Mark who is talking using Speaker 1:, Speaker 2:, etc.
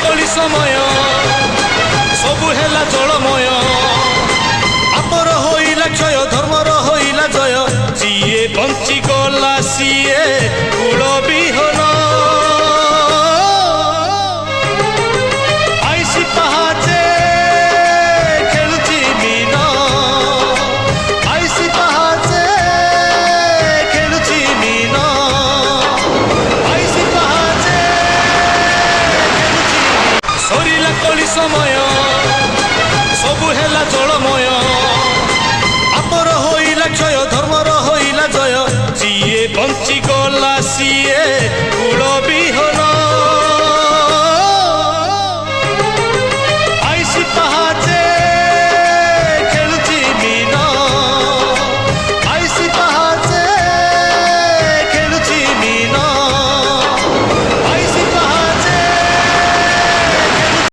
Speaker 1: कली समय सबु हेला जलमय आपर होइला क्षय धर्मर होइला जय जीए बंची गला सीए कूल विहन आईसी पहाचे खेलुची मीन आईसी पहाचे खेलुची मीन आईसी पहाचे खेलुची सरिला कली समय